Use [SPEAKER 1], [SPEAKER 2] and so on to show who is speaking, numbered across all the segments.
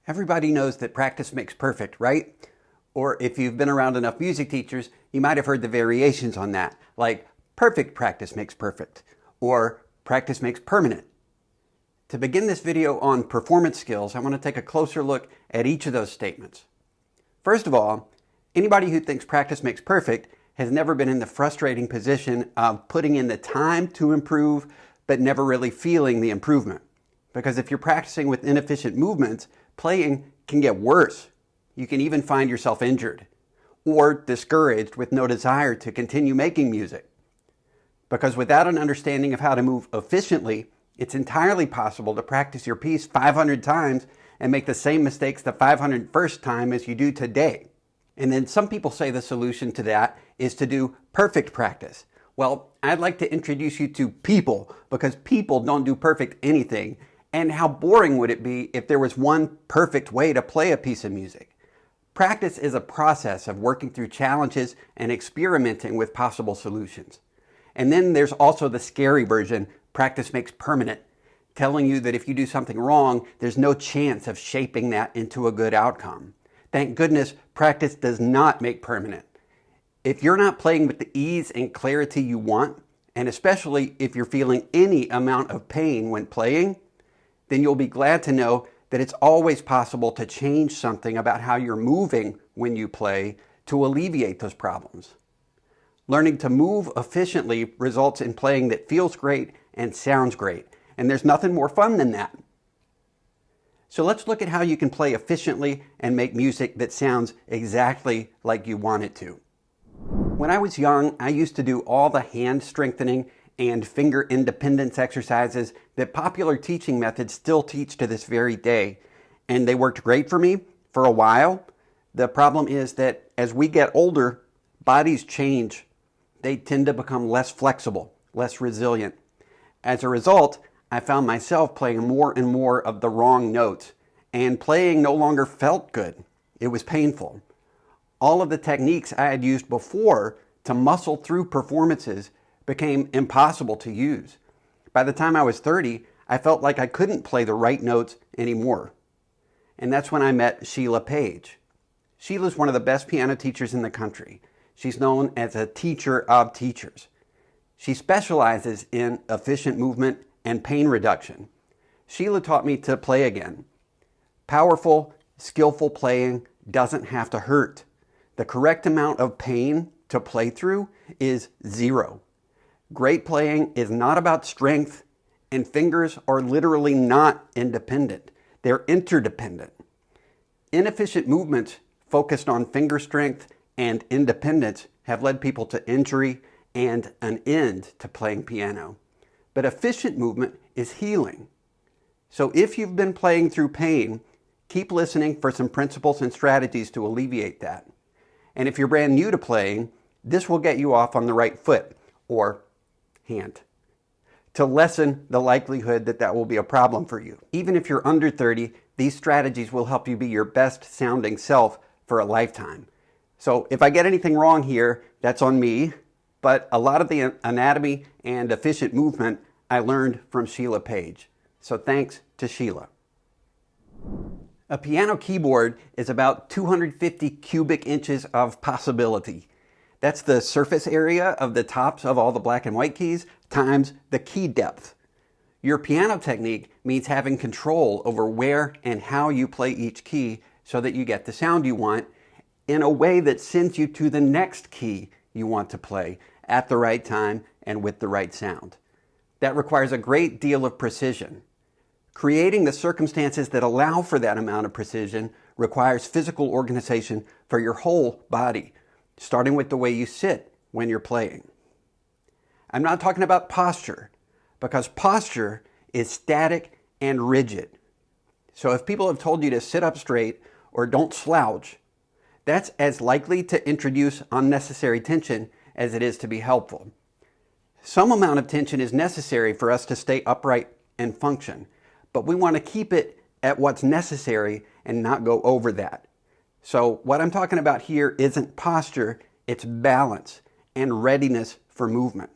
[SPEAKER 1] Everybody knows that practice makes perfect, right? Or if you've been around enough music teachers, you might have heard the variations on that, like perfect practice makes perfect, or practice makes permanent. To begin this video on performance skills, I want to take a closer look at each of those statements. First of all, anybody who thinks practice makes perfect has never been in the frustrating position of putting in the time to improve, but never really feeling the improvement. Because if you're practicing with inefficient movements, playing can get worse. You can even find yourself injured or discouraged with no desire to continue making music. Because without an understanding of how to move efficiently, it's entirely possible to practice your piece 500 times and make the same mistakes the 501st time as you do today. And then some people say the solution to that is to do perfect practice. Well, I'd like to introduce you to people, because people don't do perfect anything. And how boring would it be if there was one perfect way to play a piece of music? Practice is a process of working through challenges and experimenting with possible solutions. And then there's also the scary version, practice makes permanent, telling you that if you do something wrong, there's no chance of shaping that into a good outcome. Thank goodness practice does not make permanent. If you're not playing with the ease and clarity you want, and especially if you're feeling any amount of pain when playing, then you'll be glad to know that it's always possible to change something about how you're moving when you play to alleviate those problems. Learning to move efficiently results in playing that feels great and sounds great, and there's nothing more fun than that. So let's look at how you can play efficiently and make music that sounds exactly like you want it to. When I was young, I used to do all the hand strengthening and finger independence exercises that popular teaching methods still teach to this very day. And they worked great for me for a while. The problem is that as we get older, bodies change. They tend to become less flexible, less resilient. As a result, I found myself playing more and more of the wrong notes, and playing no longer felt good. It was painful. All of the techniques I had used before to muscle through performances became impossible to use. By the time I was 30, I felt like I couldn't play the right notes anymore. And that's when I met Sheila Paige. Sheila's one of the best piano teachers in the country. She's known as a teacher of teachers. She specializes in efficient movement and pain reduction. Sheila taught me to play again. Powerful, skillful playing doesn't have to hurt. The correct amount of pain to play through is 0. Great playing is not about strength, and fingers are literally not independent. They're interdependent. Inefficient movements focused on finger strength and independence have led people to injury and an end to playing piano. But efficient movement is healing. So if you've been playing through pain, keep listening for some principles and strategies to alleviate that. And if you're brand new to playing, this will get you off on the right foot, or hand, to lessen the likelihood that that will be a problem for you. Even if you're under 30, these strategies will help you be your best sounding self for a lifetime. So if I get anything wrong here, that's on me, but a lot of the anatomy and efficient movement I learned from Sheila Paige. So thanks to Sheila. A piano keyboard is about 250 cubic inches of possibility. That's the surface area of the tops of all the black and white keys times the key depth. Your piano technique means having control over where and how you play each key so that you get the sound you want in a way that sends you to the next key you want to play at the right time and with the right sound. That requires a great deal of precision. Creating the circumstances that allow for that amount of precision requires physical organization for your whole body, starting with the way you sit when you're playing. I'm not talking about posture, because posture is static and rigid. So if people have told you to sit up straight or don't slouch, that's as likely to introduce unnecessary tension as it is to be helpful. Some amount of tension is necessary for us to stay upright and function, but we want to keep it at what's necessary and not go over that. So what I'm talking about here isn't posture, it's balance and readiness for movement.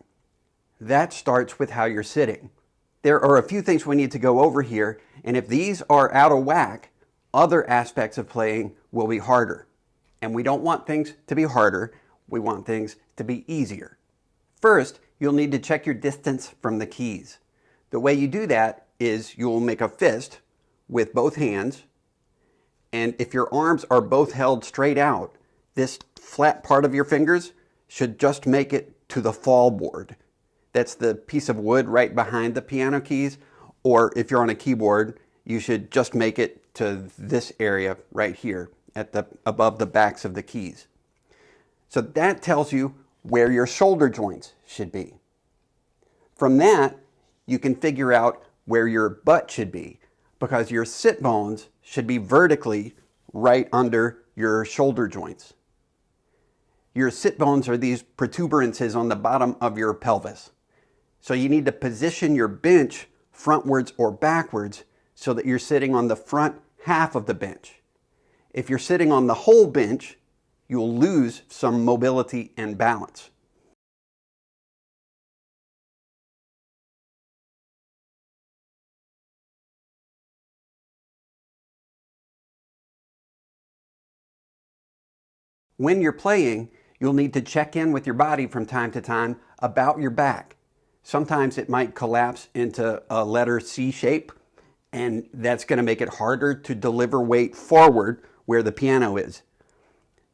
[SPEAKER 1] That starts with how you're sitting. There are a few things we need to go over here, and if these are out of whack, other aspects of playing will be harder. And we don't want things to be harder, we want things to be easier. First, you'll need to check your distance from the keys. The way you do that is you'll make a fist with both hands, and if your arms are both held straight out, this flat part of your fingers should just make it to the fall board. That's the piece of wood right behind the piano keys, or if you're on a keyboard, you should just make it to this area right here above the backs of the keys. So that tells you where your shoulder joints should be. From that, you can figure out where your butt should be, because your sit bones should be vertically right under your shoulder joints. Your sit bones are these protuberances on the bottom of your pelvis. So you need to position your bench frontwards or backwards so that you're sitting on the front half of the bench. If you're sitting on the whole bench, you'll lose some mobility and balance. When you're playing, you'll need to check in with your body from time to time about your back. Sometimes it might collapse into a letter C shape, and that's going to make it harder to deliver weight forward where the piano is.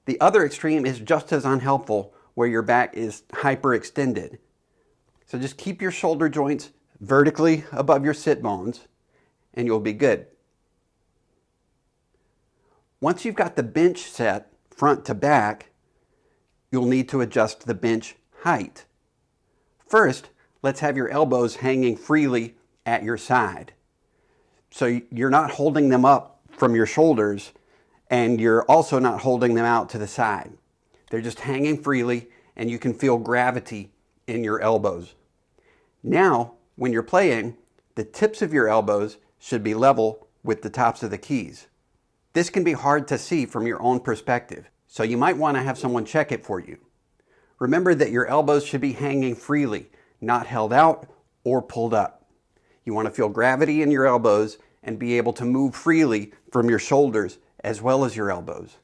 [SPEAKER 1] The other extreme is just as unhelpful, where your back is hyperextended. So just keep your shoulder joints vertically above your sit bones, and you'll be good. Once you've got the bench set front to back, you'll need to adjust the bench height. First, let's have your elbows hanging freely at your side. So you're not holding them up from your shoulders, and you're also not holding them out to the side. They're just hanging freely, and you can feel gravity in your elbows. Now, when you're playing, the tips of your elbows should be level with the tops of the keys. This can be hard to see from your own perspective, so you might want to have someone check it for you. Remember that your elbows should be hanging freely, not held out or pulled up. You want to feel gravity in your elbows and be able to move freely from your shoulders as well as your elbows.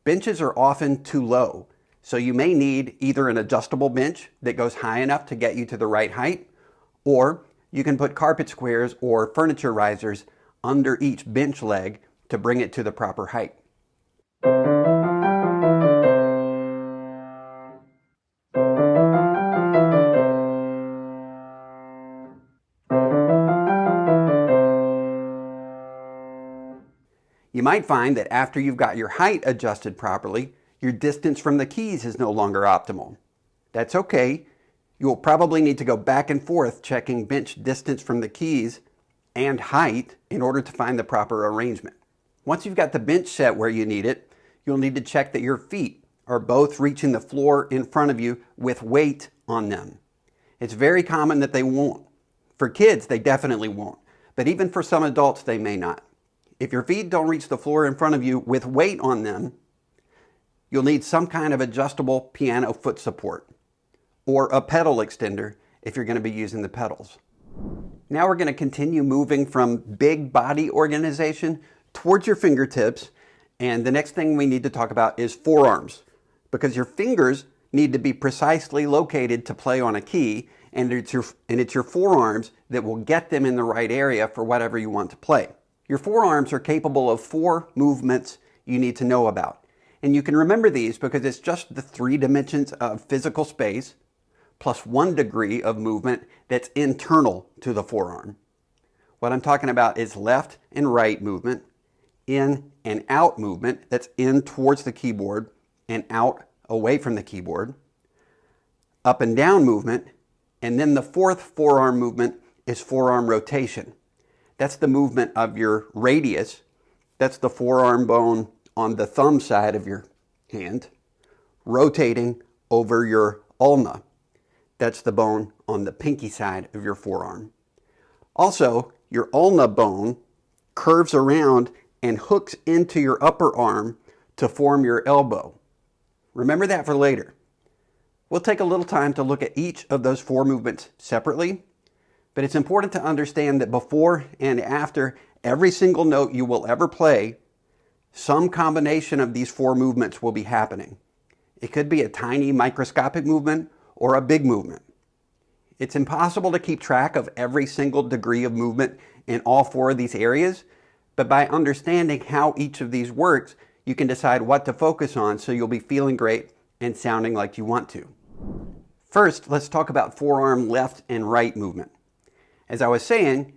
[SPEAKER 1] Benches are often too low, so you may need either an adjustable bench that goes high enough to get you to the right height, or you can put carpet squares or furniture risers under each bench leg to bring it to the proper height. You might find that after you've got your height adjusted properly, your distance from the keys is no longer optimal. That's okay. You'll probably need to go back and forth checking bench distance from the keys and height in order to find the proper arrangement. Once you've got the bench set where you need it, you'll need to check that your feet are both reaching the floor in front of you with weight on them. It's very common that they won't. For kids, they definitely won't, but even for some adults, they may not. If your feet don't reach the floor in front of you with weight on them, you'll need some kind of adjustable piano foot support or a pedal extender if you're going to be using the pedals. Now we're going to continue moving from big body organization towards your fingertips, and the next thing we need to talk about is forearms, because your fingers need to be precisely located to play on a key, and it's your forearms that will get them in the right area for whatever you want to play. Your forearms are capable of 4 movements you need to know about. And you can remember these because it's just the 3 dimensions of physical space plus 1 degree of movement that's internal to the forearm. What I'm talking about is left and right movement, in and out movement, that's in towards the keyboard and out away from the keyboard, up and down movement, and then the 4th forearm movement is forearm rotation. That's the movement of your radius. That's the forearm bone on the thumb side of your hand, rotating over your ulna. That's the bone on the pinky side of your forearm. Also, your ulna bone curves around and hooks into your upper arm to form your elbow. Remember that for later. We'll take a little time to look at each of those 4 movements separately, but it's important to understand that before and after every single note you will ever play, some combination of these four movements will be happening. It could be a tiny microscopic movement or a big movement. It's impossible to keep track of every single degree of movement in all four of these areas, but by understanding how each of these works, you can decide what to focus on so you'll be feeling great and sounding like you want to. First, let's talk about forearm left and right movement. As I was saying,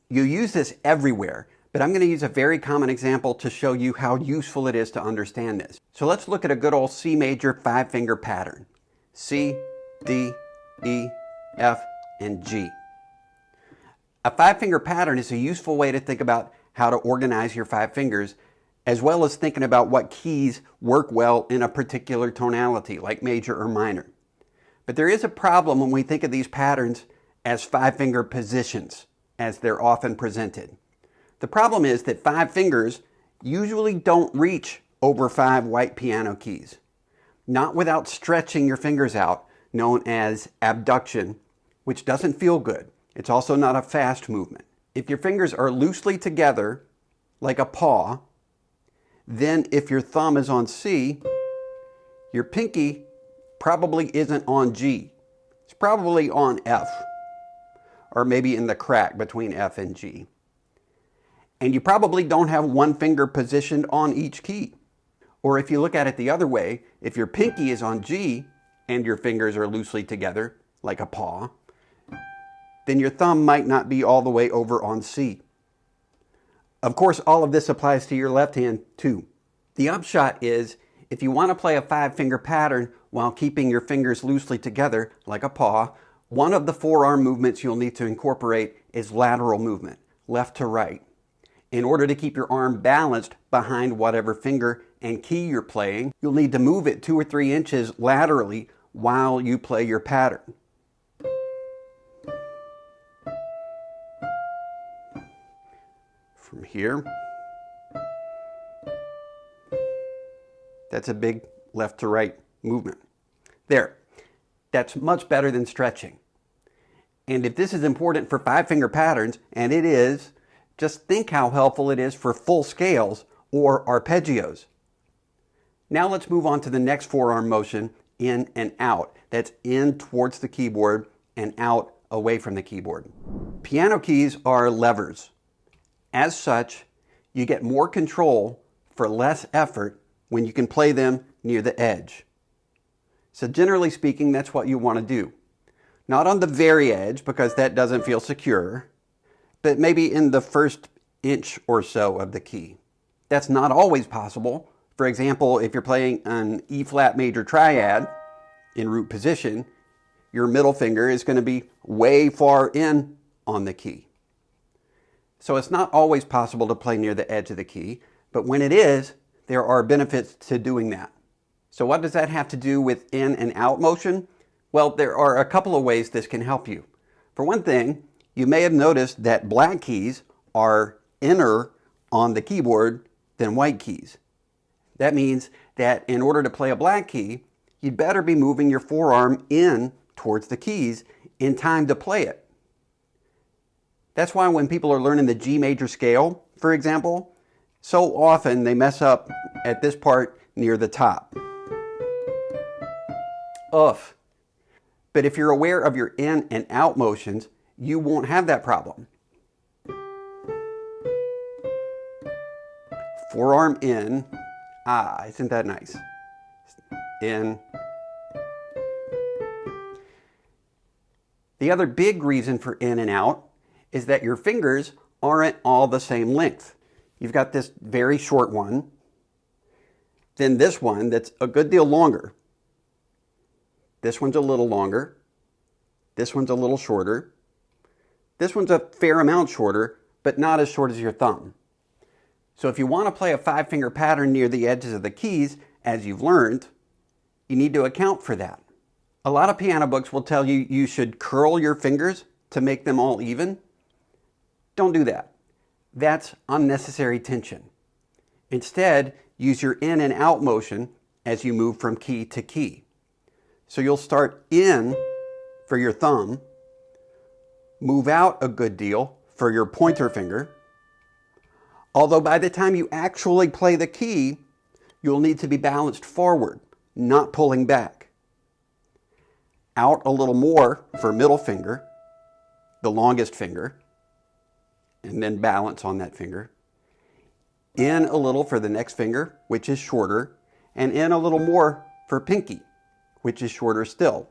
[SPEAKER 1] you use this everywhere, but I'm going to use a very common example to show you how useful it is to understand this. So let's look at a good old C major 5-finger pattern. C, D, E, F, and G. A 5-finger pattern is a useful way to think about how to organize your 5 fingers, as well as thinking about what keys work well in a particular tonality, like major or minor. But there is a problem when we think of these patterns as 5-finger positions, as they're often presented. The problem is that 5 fingers usually don't reach over 5 white piano keys, not without stretching your fingers out, known as abduction, which doesn't feel good. It's also not a fast movement. If your fingers are loosely together, like a paw, then if your thumb is on C, your pinky probably isn't on G. It's probably on F, or maybe in the crack between F and G. And you probably don't have one finger positioned on each key. Or if you look at it the other way, if your pinky is on G and your fingers are loosely together, like a paw, then your thumb might not be all the way over on C. Of course, all of this applies to your left hand too. The upshot is, if you want to play a 5-finger pattern while keeping your fingers loosely together, like a paw, one of the forearm movements you'll need to incorporate is lateral movement, left to right. In order to keep your arm balanced behind whatever finger and key you're playing, you'll need to move it 2 or 3 inches laterally while you play your pattern. From here, that's a big left to right movement. There, that's much better than stretching. And if this is important for 5-finger patterns, and it is, just think how helpful it is for full scales or arpeggios. Now let's move on to the next forearm motion, in and out. That's in towards the keyboard and out away from the keyboard. Piano keys are levers. As such, you get more control for less effort when you can play them near the edge. So generally speaking, that's what you want to do. Not on the very edge, because that doesn't feel secure, but maybe in the first inch or so of the key. That's not always possible. For example, if you're playing an E-flat major triad in root position, your middle finger is going to be way far in on the key. So it's not always possible to play near the edge of the key, but when it is, there are benefits to doing that. So what does that have to do with in and out motion? Well, there are a couple of ways this can help you. For one thing, you may have noticed that black keys are inner on the keyboard than white keys. That means that in order to play a black key, you'd better be moving your forearm in towards the keys in time to play it. That's why when people are learning the G major scale, for example, so often they mess up at this part near the top. Ugh. But if you're aware of your in and out motions, you won't have that problem. Forearm in. Ah, isn't that nice? In. The other big reason for in and out is that your fingers aren't all the same length. You've got this very short one, then this one that's a good deal longer. This one's a little longer. This one's a little shorter. This one's a fair amount shorter, but not as short as your thumb. So if you want to play a 5-finger pattern near the edges of the keys, as you've learned, you need to account for that. A lot of piano books will tell you you should curl your fingers to make them all even. Don't do that. That's unnecessary tension. Instead, use your in and out motion as you move from key to key. So you'll start in for your thumb, move out a good deal for your pointer finger, Although by the time you actually play the key, you'll need to be balanced forward, not pulling back. Out a little more for middle finger, the longest finger, and then balance on that finger. In a little for the next finger, which is shorter, and in a little more for pinky, which is shorter still.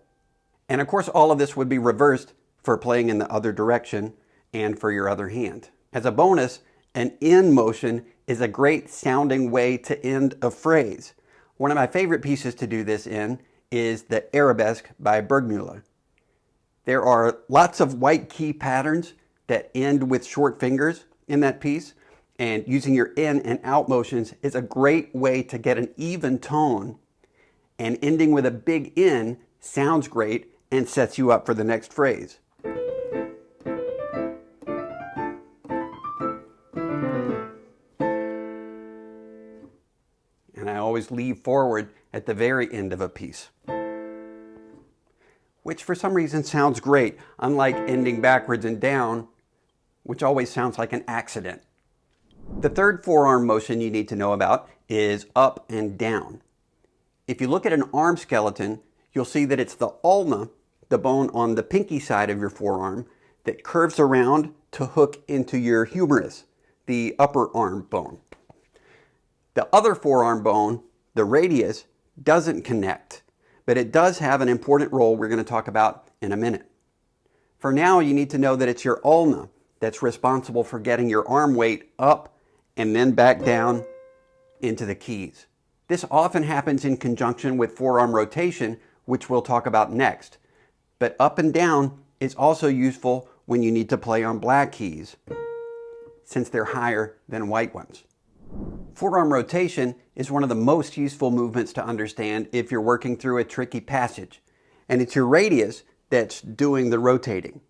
[SPEAKER 1] And of course, all of this would be reversed for playing in the other direction and for your other hand. As a bonus, an in motion is a great sounding way to end a phrase. One of my favorite pieces to do this in is the Arabesque by Burgmüller. There are lots of white key patterns that end with short fingers in that piece, and using your in and out motions is a great way to get an even tone, and ending with a big in sounds great and sets you up for the next phrase. And I always leave forward at the very end of a piece, which for some reason sounds great, unlike ending backwards and down, which always sounds like an accident. The third forearm motion you need to know about is up and down. If you look at an arm skeleton, you'll see that it's the ulna, the bone on the pinky side of your forearm, that curves around to hook into your humerus, the upper arm bone. The other forearm bone, the radius, doesn't connect, but it does have an important role we're going to talk about in a minute. For now, you need to know that it's your ulna that's responsible for getting your arm weight up and then back down into the keys. This often happens in conjunction with forearm rotation, which we'll talk about next. But up and down is also useful when you need to play on black keys, since they're higher than white ones. Forearm rotation is one of the most useful movements to understand if you're working through a tricky passage. And it's your radius that's doing the rotating.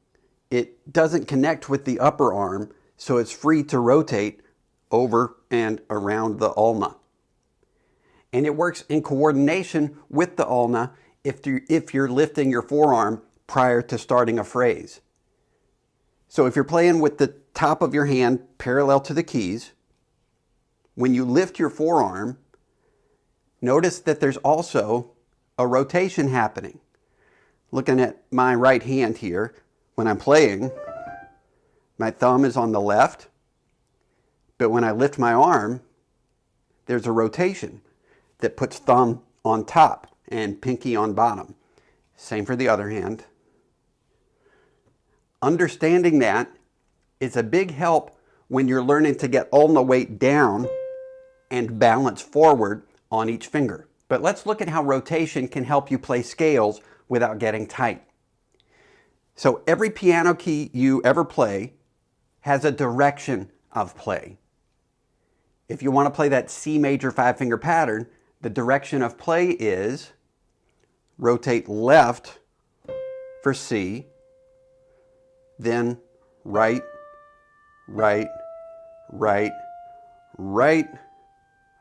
[SPEAKER 1] It doesn't connect with the upper arm, so it's free to rotate over and around the ulna. And it works in coordination with the ulna if you're lifting your forearm prior to starting a phrase. So if you're playing with the top of your hand parallel to the keys, when you lift your forearm, notice that there's also a rotation happening. Looking at my right hand here, when I'm playing, my thumb is on the left, but when I lift my arm, there's a rotation that puts thumb on top and pinky on bottom. Same for the other hand. Understanding that is a big help when you're learning to get ulna weight down and balance forward on each finger. But let's look at how rotation can help you play scales without getting tight. So every piano key you ever play has a direction of play. If you want to play that C major 5-finger pattern, the direction of play is rotate left for C, then right, right, right, right,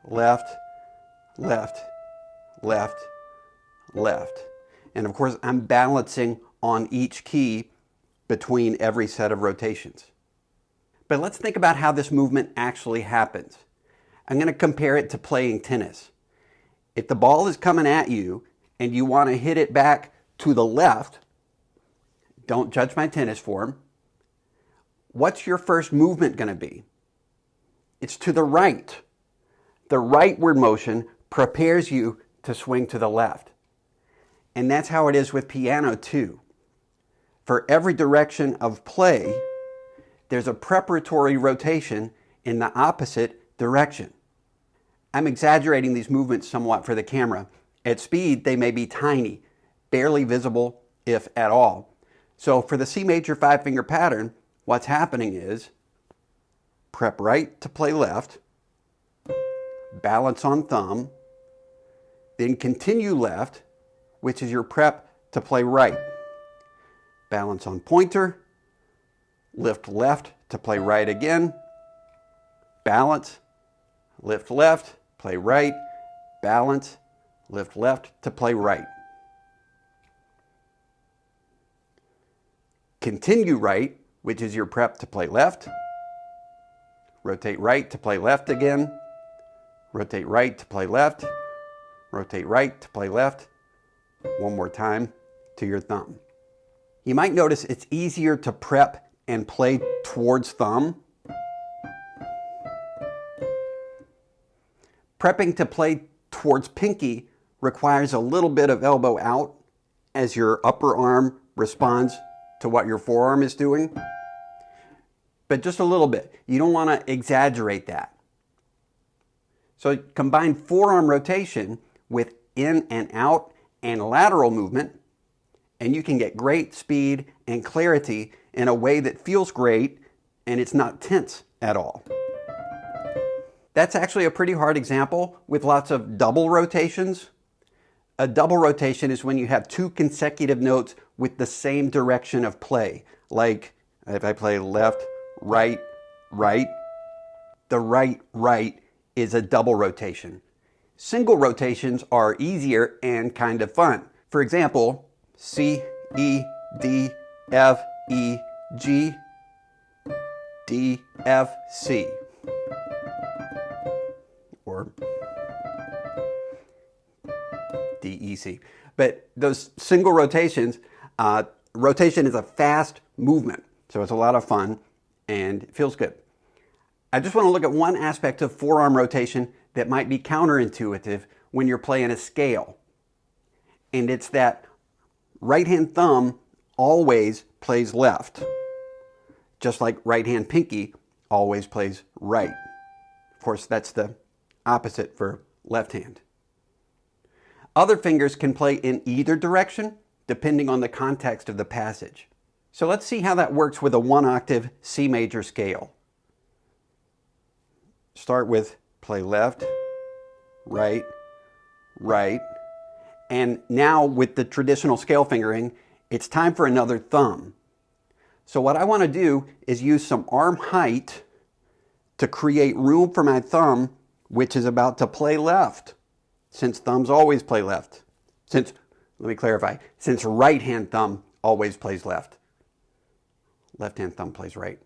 [SPEAKER 1] left, left, left, left. And of course, I'm balancing on each key between every set of rotations. But let's think about how this movement actually happens. I'm going to compare it to playing tennis. If the ball is coming at you and you want to hit it back to the left, don't judge my tennis form, what's your first movement going to be? It's to the right. The rightward motion prepares you to swing to the left. And that's how it is with piano too. For every direction of play, there's a preparatory rotation in the opposite direction. I'm exaggerating these movements somewhat for the camera. At speed, they may be tiny, barely visible, if at all. So for the C major 5-finger pattern, what's happening is prep right to play left, balance on thumb, then continue left, which is your prep to play right. Balance on pointer, lift left to play right again, balance, lift left, play right, balance, lift left to play right. Continue right, which is your prep to play left, rotate right to play left again, rotate right to play left, rotate right to play left, one more time to your thumb. You might notice it's easier to prep and play towards thumb. Prepping to play towards pinky requires a little bit of elbow out as your upper arm responds to what your forearm is doing. But just a little bit. You don't want to exaggerate that. So combine forearm rotation with in and out and lateral movement, and you can get great speed and clarity in a way that feels great and it's not tense at all. That's actually a pretty hard example with lots of double rotations. A double rotation is when you have two consecutive notes with the same direction of play. Like if I play left, right, right, the right, right is a double rotation. Single rotations are easier and kind of fun. For example, C, E, D, F, E, G, D, F, C. Or D, E, C. But those single rotations, rotation is a fast movement, so it's a lot of fun and it feels good. I just want to look at one aspect of forearm rotation that might be counterintuitive when you're playing a scale. And it's that right hand thumb always plays left, just like right hand pinky always plays right. Of course, that's the opposite for left hand. Other fingers can play in either direction depending on the context of the passage. So let's see how that works with a 1-octave C major scale. Start with play left, right, right, and now with the traditional scale fingering, it's time for another thumb. So what I want to do is use some arm height to create room for my thumb, which is about to play left, since thumbs always play left. Let me clarify, since right hand thumb always plays left. Left hand thumb plays right.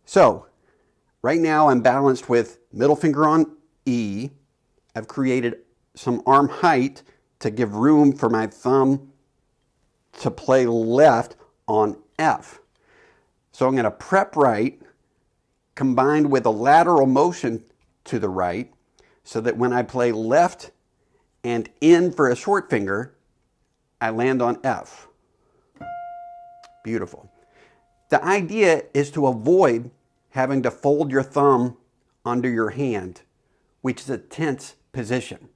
[SPEAKER 1] So, right now I'm balanced with middle finger on E. I've created some arm height to give room for my thumb to play left on F. So I'm going to prep right combined with a lateral motion to the right so that when I play left and in for a short finger, I land on F. Beautiful. The idea is to avoid having to fold your thumb under your hand, which is a tense position.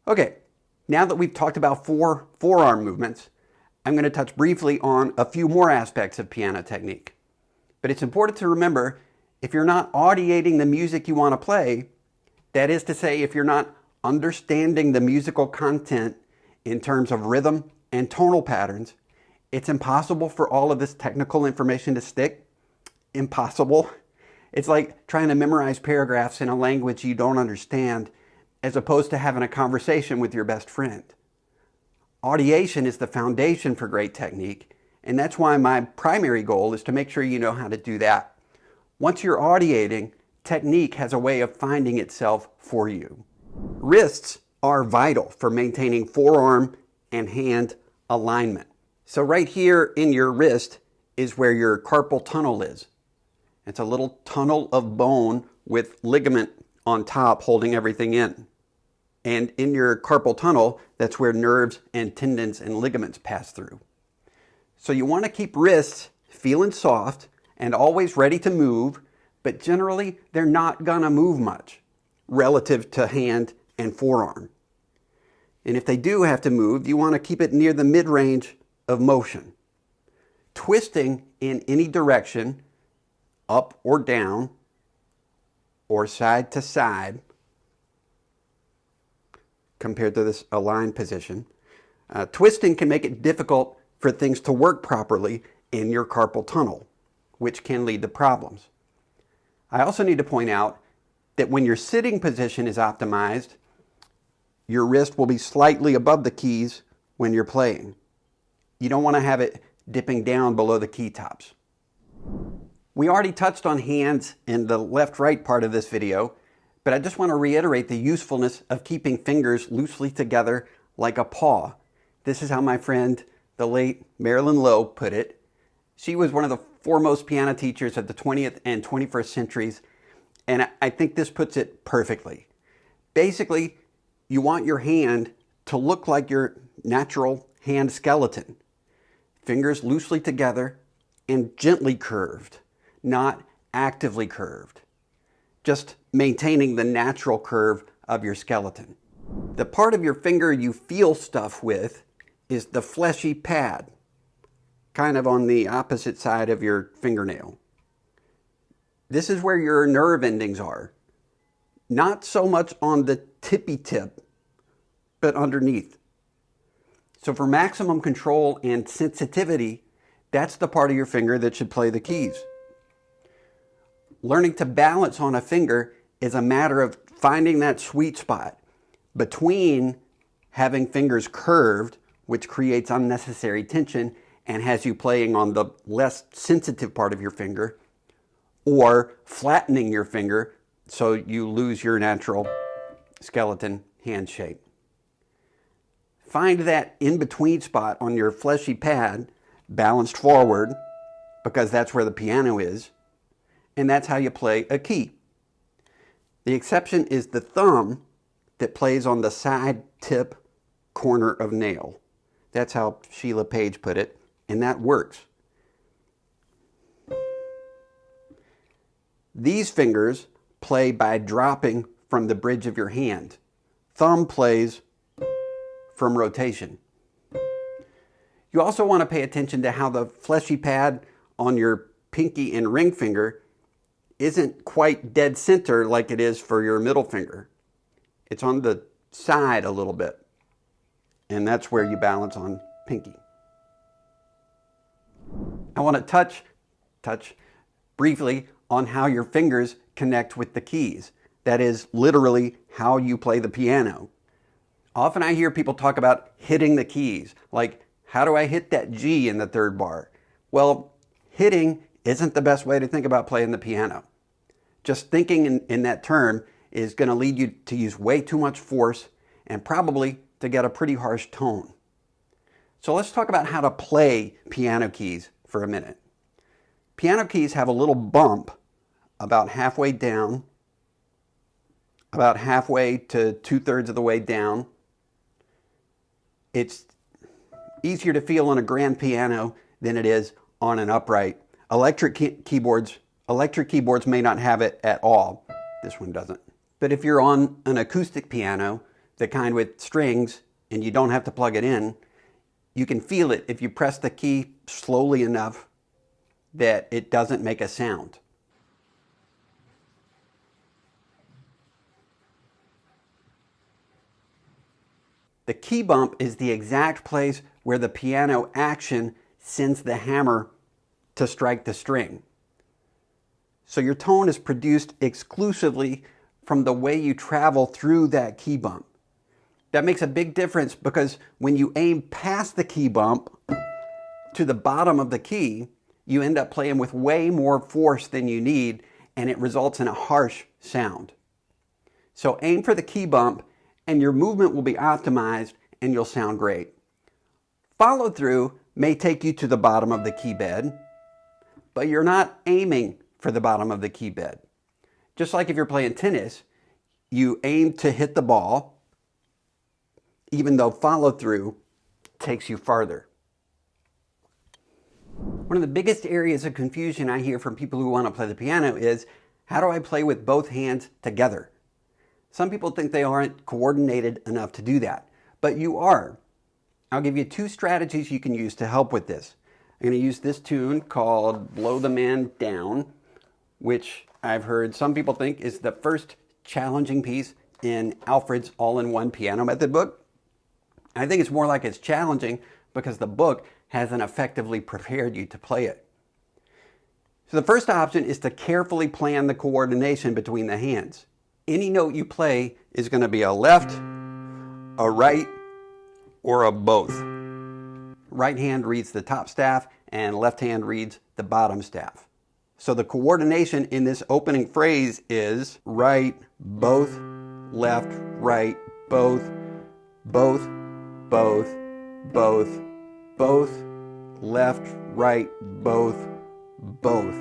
[SPEAKER 1] Okay, now that we've talked about 4 forearm movements, I'm going to touch briefly on a few more aspects of piano technique. But it's important to remember, if you're not audiating the music you want to play, that is to say, if you're not understanding the musical content in terms of rhythm and tonal patterns, it's impossible for all of this technical information to stick. Impossible. It's like trying to memorize paragraphs in a language you don't understand, as opposed to having a conversation with your best friend. Audiation is the foundation for great technique, and that's why my primary goal is to make sure you know how to do that. Once you're audiating, technique has a way of finding itself for you. Wrists are vital for maintaining forearm and hand alignment. So right here in your wrist is where your carpal tunnel is. It's a little tunnel of bone with ligament on top holding everything in. And in your carpal tunnel, that's where nerves and tendons and ligaments pass through. So you want to keep wrists feeling soft and always ready to move, but generally they're not gonna move much relative to hand and forearm. And if they do have to move, you want to keep it near the mid-range of motion. Twisting in any direction, up or down, or side to side, compared to this aligned position, twisting can make it difficult for things to work properly in your carpal tunnel, which can lead to problems. I also need to point out that when your sitting position is optimized, your wrist will be slightly above the keys when you're playing. You don't want to have it dipping down below the key tops. We already touched on hands in the left-right part of this video, but I just want to reiterate the usefulness of keeping fingers loosely together like a paw. This is how my friend, the late Marilyn Lowe, put it. She was one of the foremost piano teachers of the 20th and 21st centuries, and I think this puts it perfectly. Basically, you want your hand to look like your natural hand skeleton. Fingers loosely together and gently curved, not actively curved. Just maintaining the natural curve of your skeleton. The part of your finger you feel stuff with is the fleshy pad, kind of on the opposite side of your fingernail. This is where your nerve endings are. Not so much on the tippy tip, but underneath. So for maximum control and sensitivity, that's the part of your finger that should play the keys. Learning to balance on a finger is a matter of finding that sweet spot between having fingers curved, which creates unnecessary tension and has you playing on the less sensitive part of your finger, or flattening your finger so you lose your natural skeleton hand shape. Find that in-between spot on your fleshy pad, balanced forward, because that's where the piano is, and that's how you play a key. The exception is the thumb that plays on the side tip corner of nail. That's how Sheila Paige put it, and that works. These fingers play by dropping from the bridge of your hand. Thumb plays from rotation. You also want to pay attention to how the fleshy pad on your pinky and ring finger isn't quite dead center like it is for your middle finger. It's on the side a little bit, and that's where you balance on pinky. I want to touch briefly on how your fingers connect with the keys. That is literally how you play the piano. Often I hear people talk about hitting the keys, like, how do I hit that G in the third bar? Well, hitting isn't the best way to think about playing the piano. Just thinking in that term is going to lead you to use way too much force and probably to get a pretty harsh tone. So let's talk about how to play piano keys for a minute. Piano keys have a little bump about halfway down, about halfway to 2/3 of the way down. It's easier to feel on a grand piano than it is on an upright. Electric keyboards may not have it at all. This one doesn't. But if you're on an acoustic piano, the kind with strings, and you don't have to plug it in, you can feel it if you press the key slowly enough that it doesn't make a sound. The key bump is the exact place where the piano action sends the hammer to strike the string. So your tone is produced exclusively from the way you travel through that key bump. That makes a big difference because when you aim past the key bump to the bottom of the key, you end up playing with way more force than you need, and it results in a harsh sound. So aim for the key bump and your movement will be optimized and you'll sound great. Follow through may take you to the bottom of the key bed, but you're not aiming for the bottom of the key bed. Just like if you're playing tennis, you aim to hit the ball, even though follow through takes you farther. One of the biggest areas of confusion I hear from people who want to play the piano is, how do I play with both hands together? Some people think they aren't coordinated enough to do that, but you are. I'll give you 2 strategies you can use to help with this. I'm going to use this tune called Blow the Man Down, which I've heard some people think is the first challenging piece in Alfred's all-in-one piano method book. I think it's more like it's challenging because the book hasn't effectively prepared you to play it. So the first option is to carefully plan the coordination between the hands. Any note you play is going to be a left, a right, or a both. Right hand reads the top staff and left hand reads the bottom staff. So the coordination in this opening phrase is right, both, left, right, both, both, both, both, both, left, right, both, both,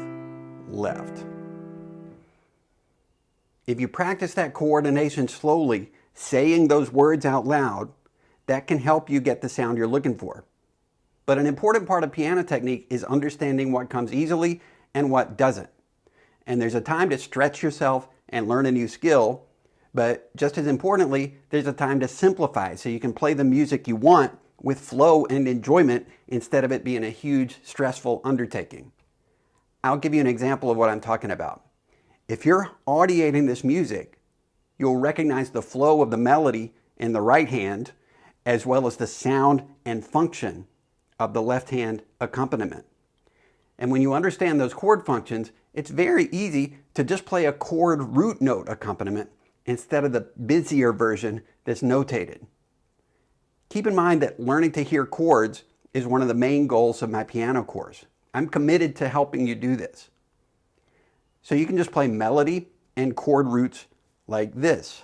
[SPEAKER 1] left. If you practice that coordination slowly, saying those words out loud, that can help you get the sound you're looking for. But an important part of piano technique is understanding what comes easily and what doesn't. And there's a time to stretch yourself and learn a new skill, but just as importantly, there's a time to simplify so you can play the music you want with flow and enjoyment instead of it being a huge, stressful undertaking. I'll give you an example of what I'm talking about. If you're audiating this music, you'll recognize the flow of the melody in the right hand, as well as the sound and function of the left hand accompaniment. And when you understand those chord functions, it's very easy to just play a chord root note accompaniment instead of the busier version that's notated. Keep in mind that learning to hear chords is one of the main goals of my piano course. I'm committed to helping you do this. So you can just play melody and chord roots like this.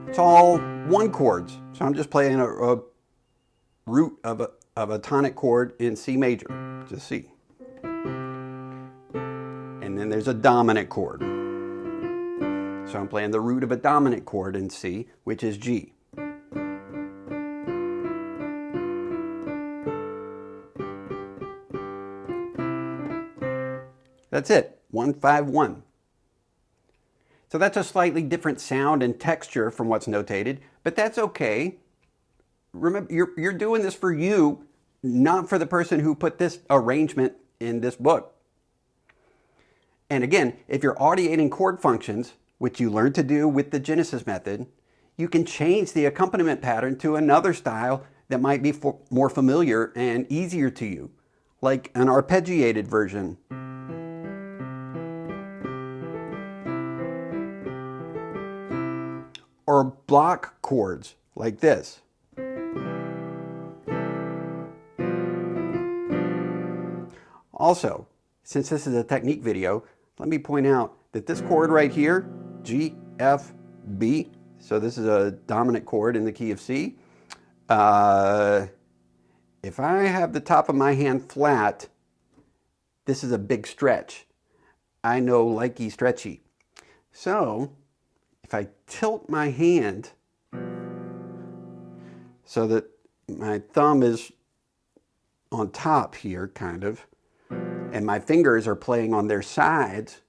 [SPEAKER 1] It's all one chords. So I'm just playing a root of a tonic chord in C major, just C. And then there's a dominant chord. So I'm playing the root of a dominant chord in C, which is G. That's it, 1, 5, 1. So that's a slightly different sound and texture from what's notated, but that's okay. Remember, you're doing this for you, not for the person who put this arrangement in this book. And again, if you're audiating chord functions, which you learned to do with the Genesis method, you can change the accompaniment pattern to another style that might be more familiar and easier to you, like an arpeggiated version. Or block chords like this. Also, since this is a technique video, let me point out that this chord right here, G, F, B, so this is a dominant chord in the key of C. If I have the top of my hand flat, this is a big stretch. I know likey stretchy. So, if I tilt my hand so that my thumb is on top here, kind of, and my fingers are playing on their sides,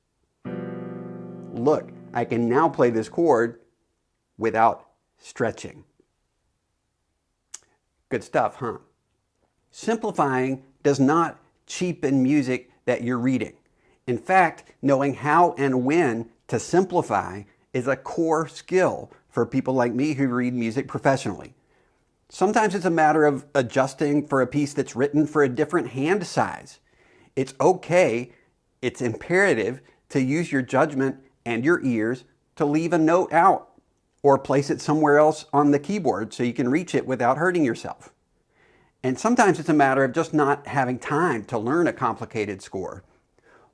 [SPEAKER 1] look, I can now play this chord without stretching. Good stuff, huh? Simplifying does not cheapen music that you're reading. In fact, knowing how and when to simplify is a core skill for people like me who read music professionally. Sometimes it's a matter of adjusting for a piece that's written for a different hand size. It's okay, it's imperative to use your judgment and your ears to leave a note out or place it somewhere else on the keyboard so you can reach it without hurting yourself. And sometimes it's a matter of just not having time to learn a complicated score.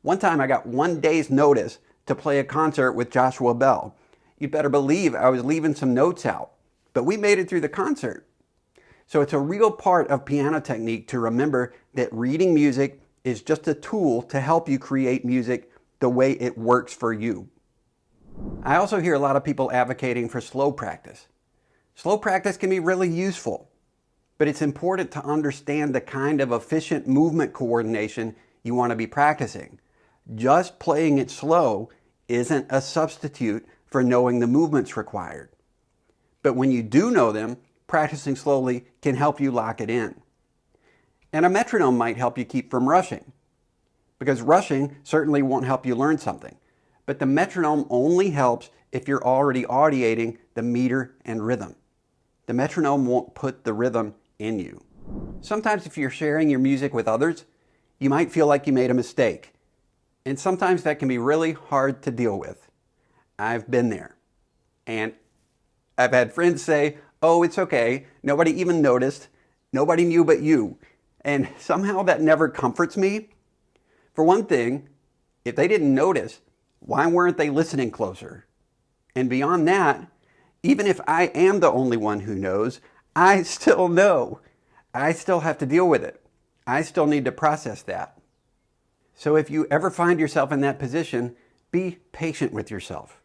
[SPEAKER 1] One time I got 1 day's notice to play a concert with Joshua Bell. You'd better believe I was leaving some notes out, but we made it through the concert. So it's a real part of piano technique to remember that reading music is just a tool to help you create music the way it works for you. I also hear a lot of people advocating for slow practice. Slow practice can be really useful, but it's important to understand the kind of efficient movement coordination you want to be practicing. Just playing it slow isn't a substitute for knowing the movements required. But when you do know them, practicing slowly can help you lock it in. And a metronome might help you keep from rushing, because rushing certainly won't help you learn something. But the metronome only helps if you're already audiating the meter and rhythm. The metronome won't put the rhythm in you. Sometimes if you're sharing your music with others, you might feel like you made a mistake. And sometimes that can be really hard to deal with. I've been there. And I've had friends say, oh, it's okay. Nobody even noticed. Nobody knew but you. And somehow that never comforts me. For one thing, if they didn't notice, why weren't they listening closer? And beyond that, even if I am the only one who knows, I still know. I still have to deal with it. I still need to process that. So if you ever find yourself in that position, be patient with yourself.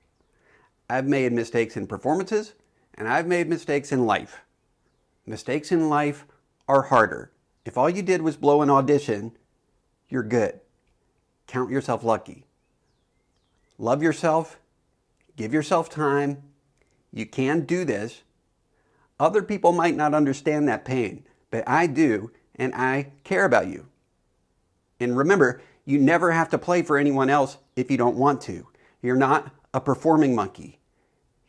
[SPEAKER 1] I've made mistakes in performances, and I've made mistakes in life. Mistakes in life are harder. If all you did was blow an audition, you're good. Count yourself lucky. Love yourself. Give yourself time. You can do this. Other people might not understand that pain, but I do, and I care about you. And remember, you never have to play for anyone else if you don't want to. You're not a performing monkey.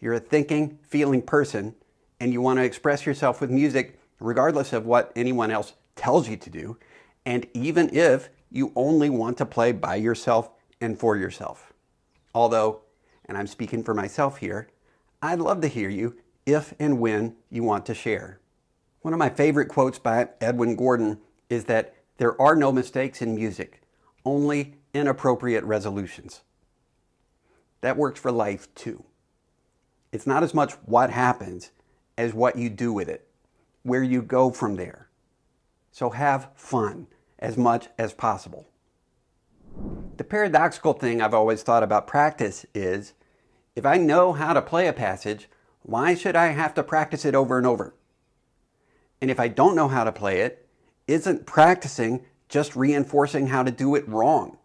[SPEAKER 1] You're a thinking, feeling person, and you want to express yourself with music regardless of what anyone else tells you to do, and even if you only want to play by yourself and for yourself. Although, and I'm speaking for myself here, I'd love to hear you if and when you want to share. One of my favorite quotes by Edwin Gordon is that there are no mistakes in music, only inappropriate resolutions. That works for life too. It's not as much what happens as what you do with it, where you go from there. So have fun as much as possible. The paradoxical thing I've always thought about practice is, if I know how to play a passage, why should I have to practice it over and over? And if I don't know how to play it, isn't practicing just reinforcing how to do it wrong?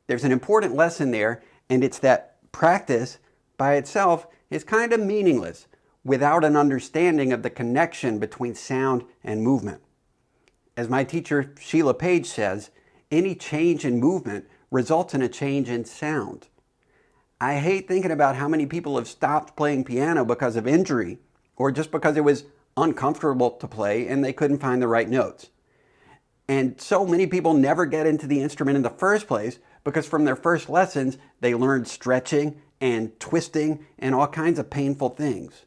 [SPEAKER 1] There's an important lesson there, and it's that practice by itself is kind of meaningless without an understanding of the connection between sound and movement. As my teacher Sheila Paige says, any change in movement results in a change in sound. I hate thinking about how many people have stopped playing piano because of injury or just because it was uncomfortable to play and they couldn't find the right notes. And so many people never get into the instrument in the first place because from their first lessons, they learned stretching and twisting and all kinds of painful things.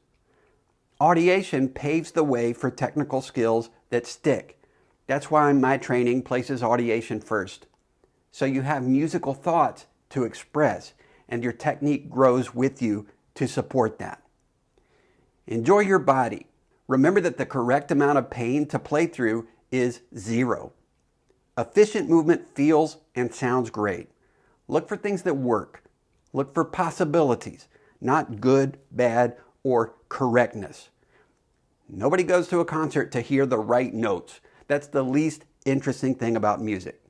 [SPEAKER 1] Audiation paves the way for technical skills that stick. That's why my training places audiation first. So you have musical thoughts to express, and your technique grows with you to support that. Enjoy your body. Remember that the correct amount of pain to play through is 0. Efficient movement feels and sounds great. Look for things that work. Look for possibilities, not good, bad, or correctness. Nobody goes to a concert to hear the right notes. That's the least interesting thing about music.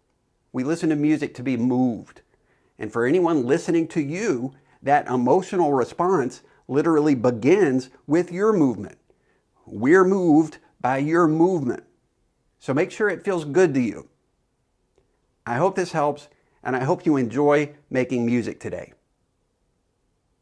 [SPEAKER 1] We listen to music to be moved. And for anyone listening to you, that emotional response literally begins with your movement. We're moved by your movement. So make sure it feels good to you. I hope this helps, and I hope you enjoy making music today.